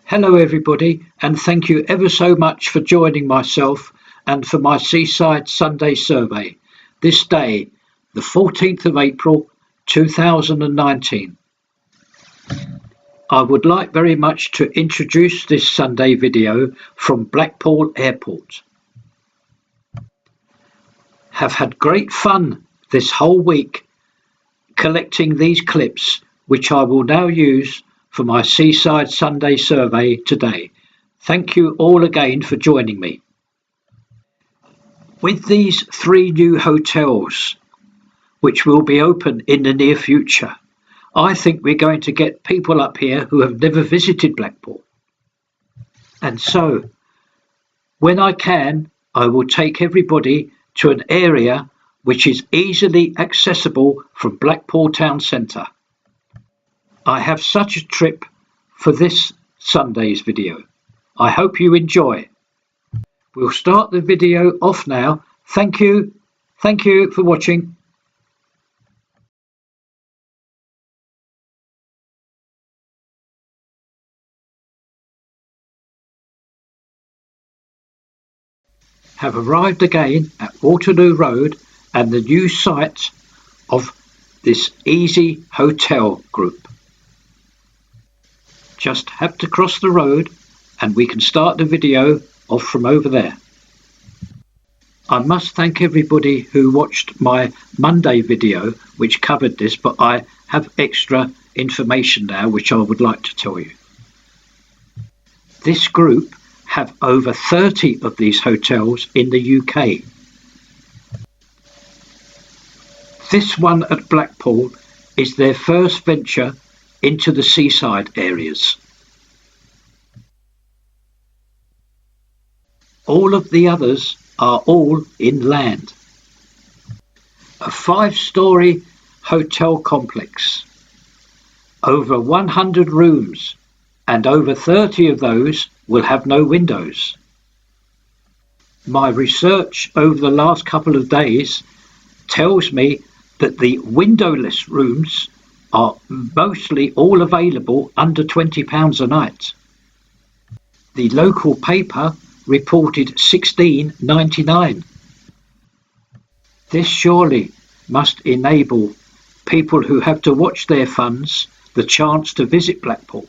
Hello everybody, and thank you ever so much for joining myself and for my Seaside Sunday survey this day, the 14th of April 2019. I would like very much to introduce this Sunday video from Blackpool Airport. Have had great fun this whole week collecting these clips, which I will now use for my Seaside Sunday survey today. Thank you all again for joining me. With these 3 new hotels, which will be open in the near future, I think we're going to get people up here who have never visited Blackpool. And so, when I can, I will take everybody to an area which is easily accessible from Blackpool town centre. I have such a trip for this Sunday's video. I hope you enjoy. We'll start the video off now. Thank you for watching. Have arrived again at Waterloo Road and the new site of this Easy Hotel Group. Just have to cross the road and we can start the video off from over there. I must thank everybody who watched my Monday video which covered this, but I have extra information now which I would like to tell you. This group have over 30 of these hotels in the UK. This one at Blackpool is their first venture into the seaside areas. All of the others are all inland. A 5-storey hotel complex, over 100 rooms, and over 30 of those will have no windows. My research over the last couple of days tells me that the windowless rooms are mostly all available under £20 a night. The local paper reported £16.99. This surely must enable people who have to watch their funds the chance to visit Blackpool.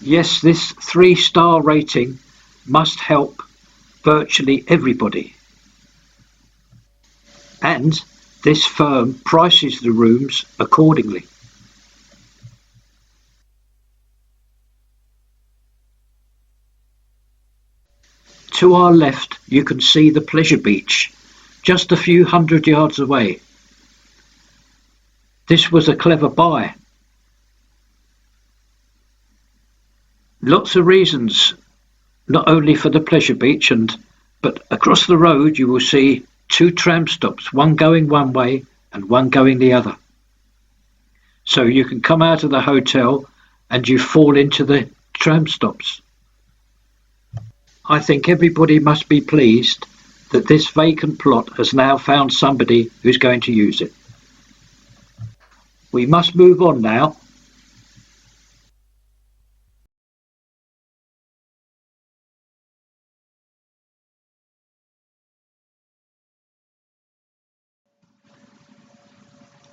Yes, this 3-star rating must help virtually everybody. And this firm prices the rooms accordingly. To our left, you can see the pleasure beach, just a few hundred yards away. This was a clever buy. Lots of reasons, not only for the pleasure beach, but across the road you will see 2 tram stops, one going one way and one going the other. So you can come out of the hotel and you fall into the tram stops. I think everybody must be pleased that this vacant plot has now found somebody who's going to use it. We must move on now.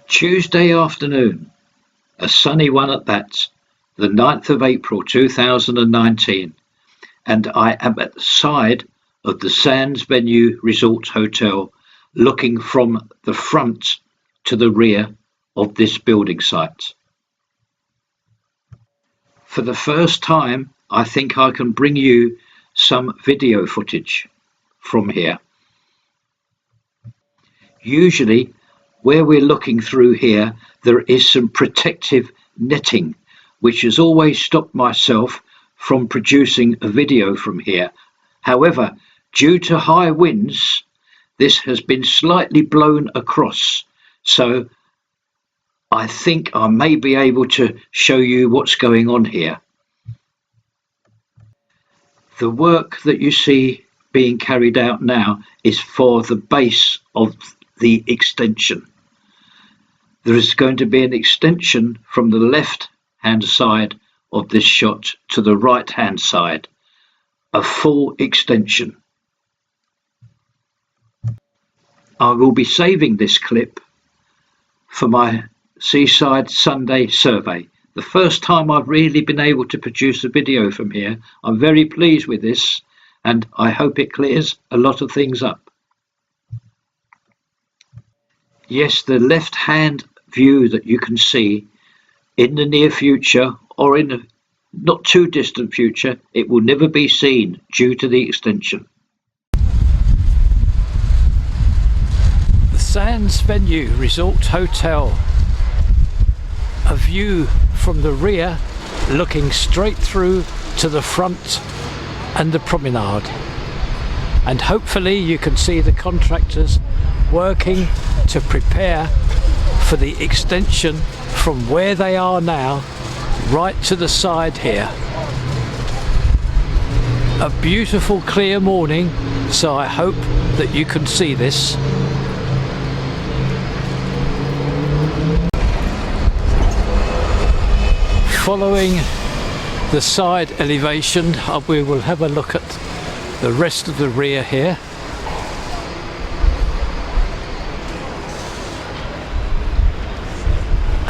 Tuesday afternoon, a sunny one at that, the 9th of April 2019, and I am at the side of the Sands Venue Resort Hotel, looking from the front to the rear of this building site. For the first time, I think I can bring you some video footage from here. Usually, where we're looking through here, there is some protective netting, which has always stopped myself from producing a video from here. However, due to high winds, this has been slightly blown across, so I think I may be able to show you what's going on here. The work that you see being carried out now is for the base of the extension. There is going to be an extension from the left hand side of this shot to the right hand side, a full extension. I will be saving this clip for my Seaside Sunday survey. The first time I've really been able to produce a video from here. I'm very pleased with this, and I hope it clears a lot of things up. Yes, the left hand view that you can see in the near future, or in the not too distant future, it will never be seen due to the extension. The Sands Venue Resort Hotel. A view from the rear looking straight through to the front and the promenade, and hopefully you can see the contractors working to prepare for the extension from where they are now right to the side here. A beautiful clear morning, so I hope that you can see this. Following the side elevation, we will have a look at the rest of the rear here.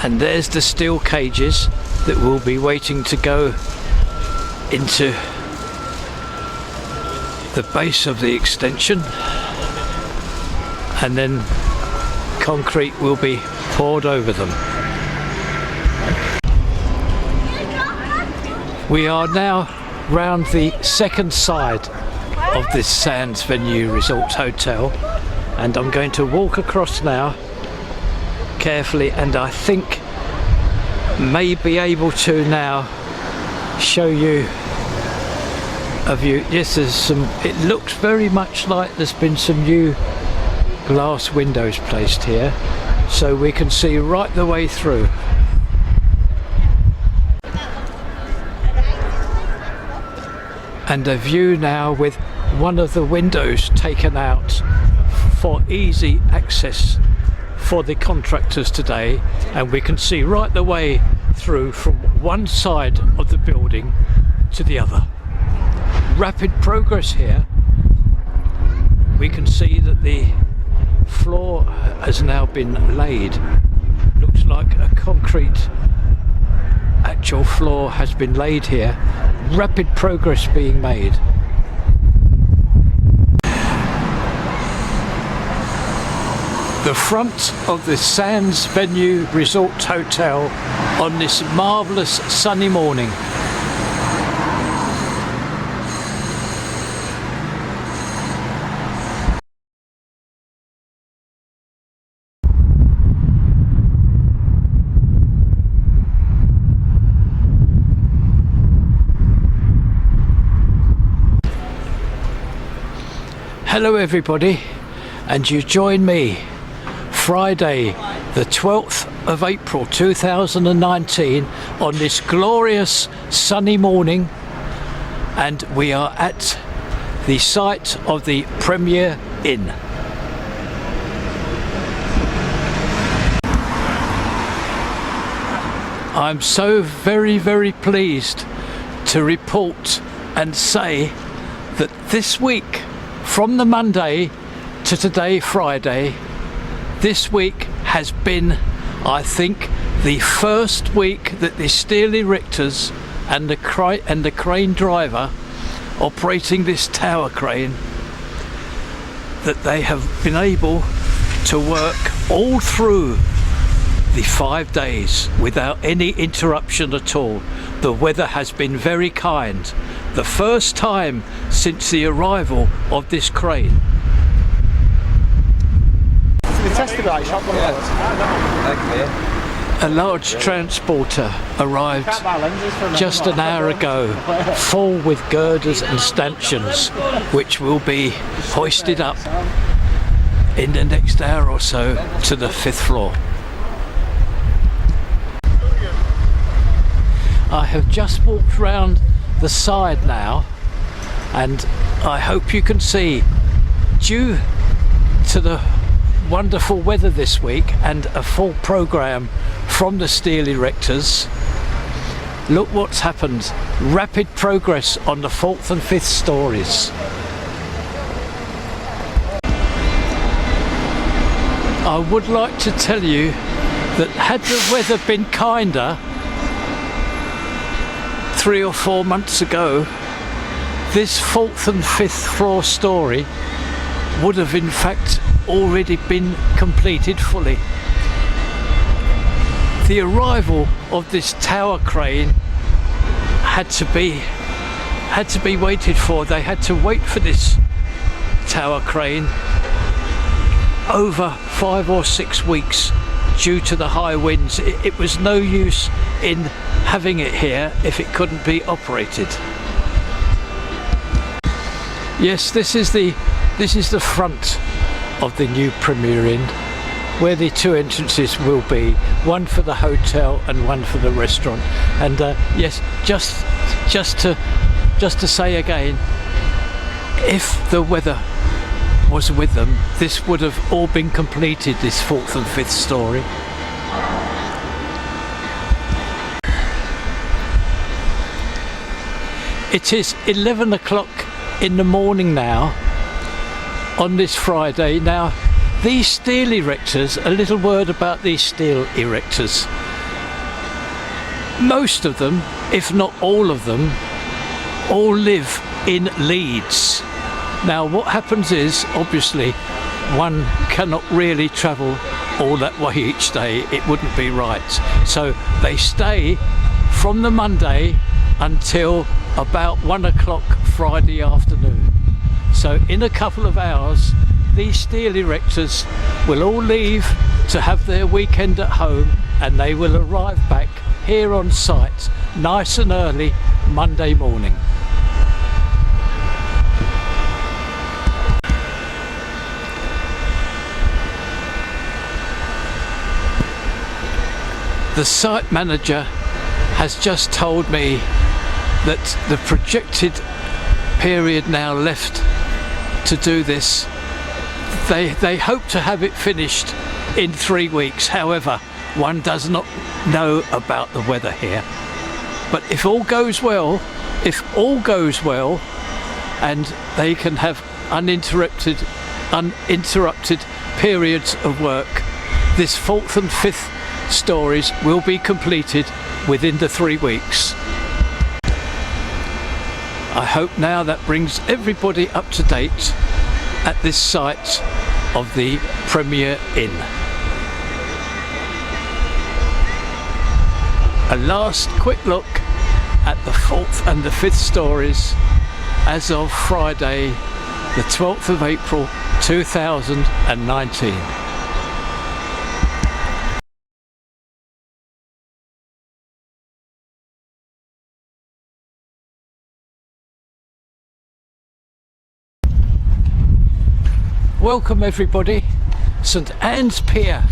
And there's the steel cages that will be waiting to go into the base of the extension, and then concrete will be poured over them. We are now round the second side of this Sands Venue Resort Hotel, and I'm going to walk across now carefully, and I think may be able to now show you a view. Yes, there's some, it looks very much like there's been some new glass windows placed here, so we can see right the way through. And a view now with one of the windows taken out for easy access for the contractors today, and we can see right the way through from one side of the building to the other. Rapid progress here. We can see that the floor has now been laid. Looks like a concrete actual floor has been laid here. Rapid progress being made. The front of the Sands Venue Resort Hotel on this marvellous sunny morning. Hello everybody, and you join me Friday the 12th of April 2019 on this glorious sunny morning, and we are at the site of the Premier Inn. I'm so very pleased to report and say that this week, from the Monday to today, Friday, this week has been, I think, the first week that the steel erectors and the crane driver operating this tower crane, that they have been able to work all through the 5 days without any interruption at all. The weather has been very kind. The first time since the arrival of this crane. A large transporter arrived just an hour ago, full with girders and stanchions, which will be hoisted up in the next hour or so to the 5th floor. I have just walked round the side now, and I hope you can see, due to the wonderful weather this week and a full programme from the steel erectors, look what's happened. Rapid progress on the 4th and 5th stories. I would like to tell you that had the weather been kinder 3 or 4 months ago, this 4th and 5th floor story would have in fact already been completed fully. The arrival of this tower crane had to be waited for. They had to wait for this tower crane over 5 or 6 weeks due to the high winds. It was no use in having it here if it couldn't be operated. Yes, this is the front of the new Premier Inn, where the 2 entrances will be, one for the hotel and one for the restaurant. And yes, just to say again, if the weather was with them, this would have all been completed, this 4th and 5th story. It is 11 o'clock in the morning now on this Friday. Now, these steel erectors, a little word about these steel erectors. Most of them, if not all of them, all live in Leeds. Now what happens is, obviously, one cannot really travel all that way each day. It wouldn't be right. So they stay from the Monday until about 1 o'clock Friday afternoon. So in a couple of hours, these steel erectors will all leave to have their weekend at home, and they will arrive back here on site nice and early Monday morning. The site manager has just told me that the projected period now left to do this, they hope to have it finished in 3 weeks. However, one does not know about the weather here. But if all goes well, and they can have uninterrupted periods of work, this 4th and 5th stories will be completed within the 3 weeks. I hope now that brings everybody up to date at this site of the Premier Inn. A last quick look at the 4th and the 5th stories as of Friday, the 12th of April 2019. Welcome everybody, St Anne's Pier,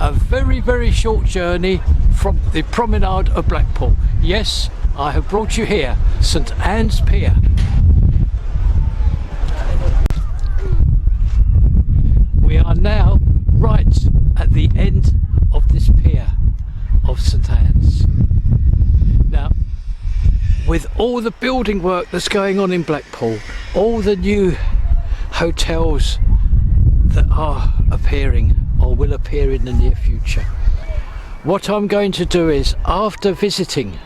a very, very short journey from the promenade of Blackpool. Yes, I have brought you here, St Anne's Pier. We are now right at the end of this pier of St Anne's. Now, with all the building work that's going on in Blackpool, all the new hotels that are appearing or will appear in the near future, what I'm going to do is, after visiting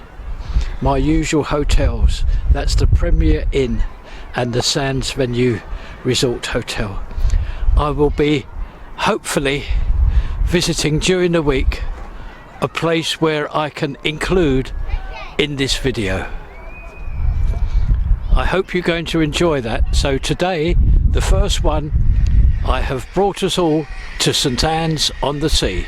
my usual hotels, that's the Premier Inn and the Sands Venue Resort Hotel, I will be hopefully visiting during the week a place where I can include in this video. I hope you're going to enjoy that. So today, the first one, I have brought us all to St Anne's on the Sea.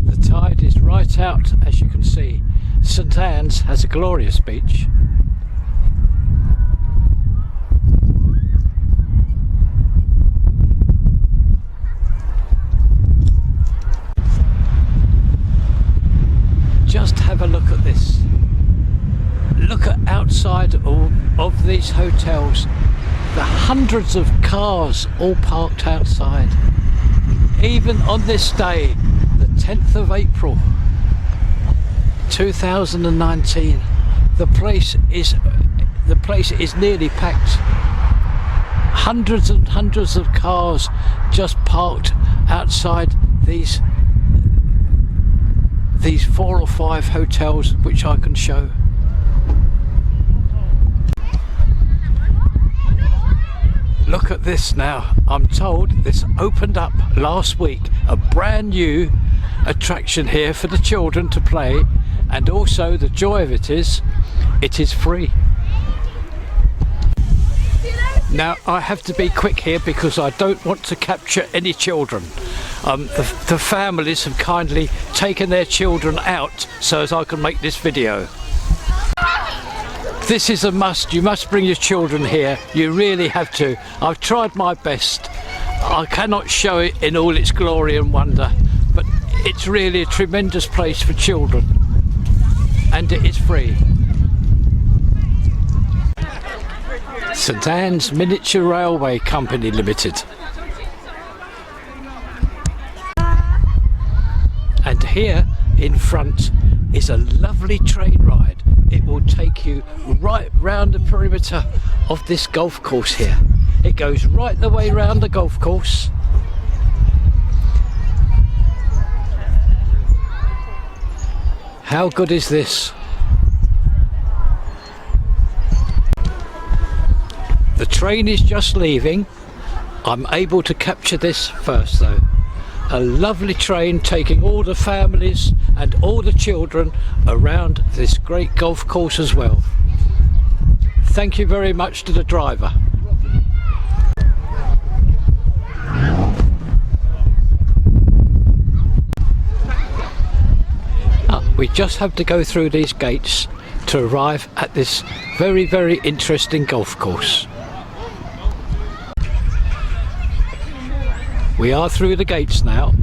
The tide is right out, as you can see. St Anne's has a glorious beach. Just have a look at this. Look at outside of these hotels, the hundreds of cars all parked outside. Even on this day, the 10th of April 2019, the place is nearly packed. Hundreds and hundreds of cars just parked outside these 4 or 5 hotels which I can show. Look at this now. I'm told this opened up last week, a brand new attraction here for the children to play, and also the joy of it is free. Now I have to be quick here because I don't want to capture any children. The families have kindly taken their children out so as I can make this video. This is a must. You must bring your children here. You really have to. I've tried my best. I cannot show it in all its glory and wonder, but it's really a tremendous place for children, and it is free. St Anne's Miniature Railway Company Limited. And here in front is a lovely train ride. It will take you right round the perimeter of this golf course here. It goes right the way round the golf course. How good is this? The train is just leaving. I'm able to capture this first though. A lovely train taking all the families and all the children around this great golf course as well. Thank you very much to the driver. We just have to go through these gates to arrive at this very, very interesting golf course. We are through the gates now.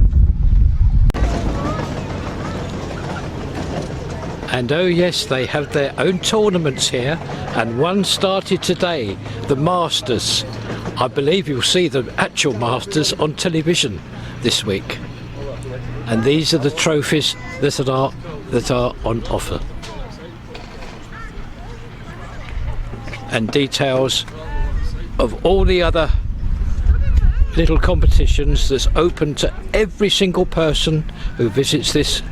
And oh yes, they have their own tournaments here, and one started today, the Masters. I believe you'll see the actual Masters on television this week. And these are the trophies that are on offer. And details of all the other little competitions that's open to every single person who visits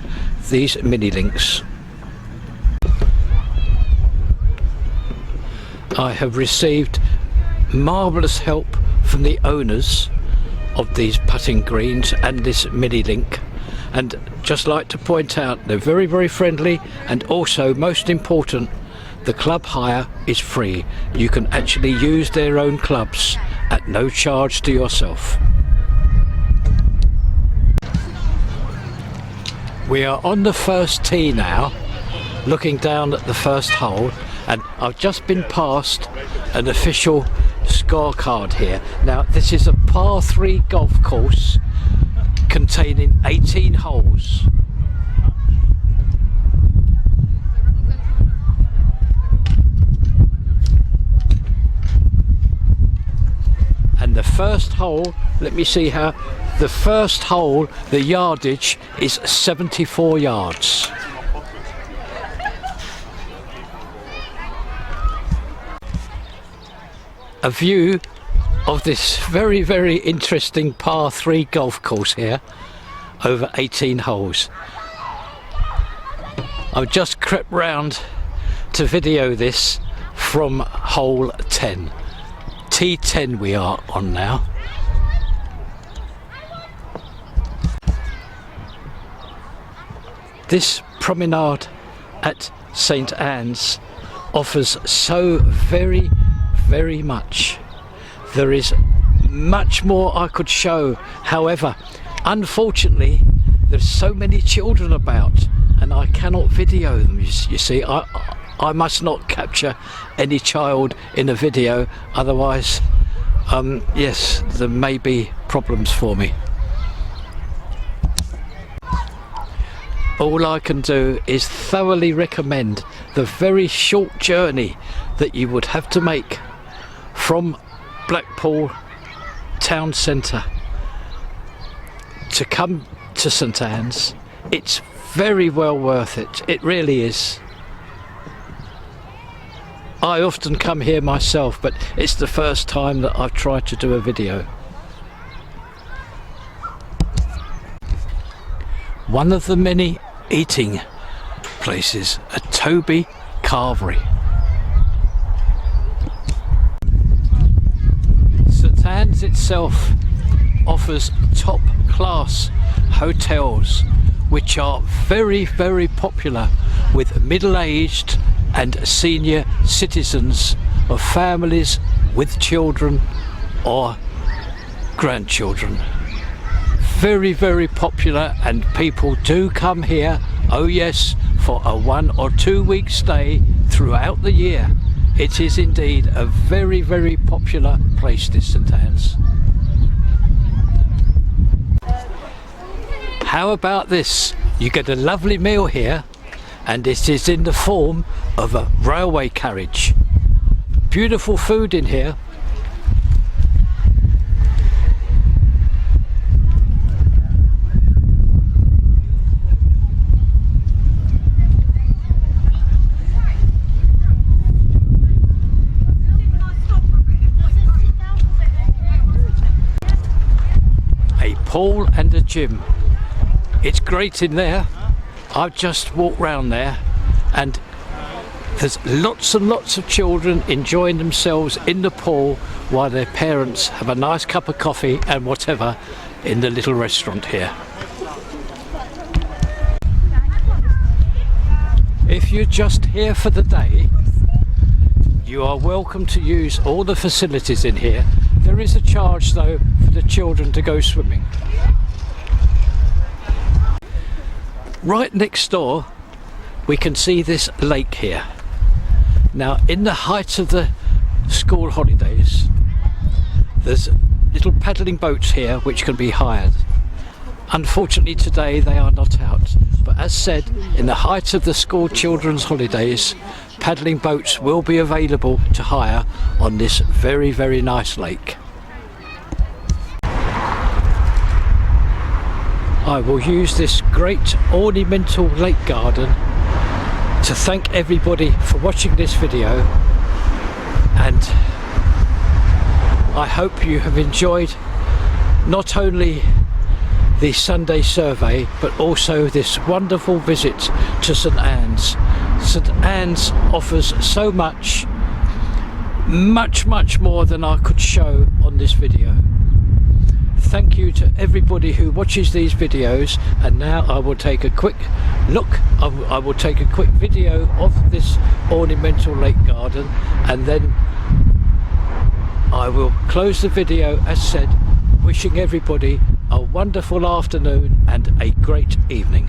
these mini links. I have received marvellous help from the owners of these putting greens and this mini link, and just like to point out they're very, very friendly, and also most important, the club hire is free. You can actually use their own clubs at no charge to yourself. We are on the first tee now, looking down at the first hole, and I've just been past an official scorecard here. Now this is a par 3 golf course containing 18 holes. And the first hole, let me see how, the first hole, the yardage is 74 yards. A view of this very, very interesting par 3 golf course here, over 18 holes. I've just crept round to video this from hole 10. T10 we are on now. This promenade at St Anne's offers so very, very much. There is much more I could show. However, unfortunately, there's so many children about and I cannot video them. You see, I must not capture any child in a video, otherwise yes, there may be problems for me. All I can do is thoroughly recommend the very short journey that you would have to make from Blackpool town centre to come to St Anne's. It's very well worth it, it really is. I often come here myself, but it's the first time that I've tried to do a video. One of the many eating places at Toby Carvery. St Anne's itself offers top class hotels which are very, very popular with middle-aged and senior citizens of families with children or grandchildren. Very, very popular, and people do come here, oh yes, for a 1 or 2 week stay throughout the year. It is indeed a very, very popular place, this St Anne's. How about this? You get a lovely meal here, and it is in the form of a railway carriage. Beautiful food in here. A pool and a gym. It's great in there. I've just walked round there and there's lots and lots of children enjoying themselves in the pool while their parents have a nice cup of coffee and whatever in the little restaurant here. If you're just here for the day, you are welcome to use all the facilities in here. There is a charge though for the children to go swimming. Right next door we can see this lake here. Now in the height of the school holidays there's little paddling boats here which can be hired. Unfortunately today they are not out, but as said, in the height of the school children's holidays paddling boats will be available to hire on this very, very nice lake. I will use this great ornamental lake garden to thank everybody for watching this video, and I hope you have enjoyed not only the Sunday survey but also this wonderful visit to St Anne's. St Anne's offers so much, much more than I could show on this video. Thank you to everybody who watches these videos, and now I will take a quick look, I will take a quick video of this ornamental lake garden, and then I will close the video as said, wishing everybody a wonderful afternoon and a great evening.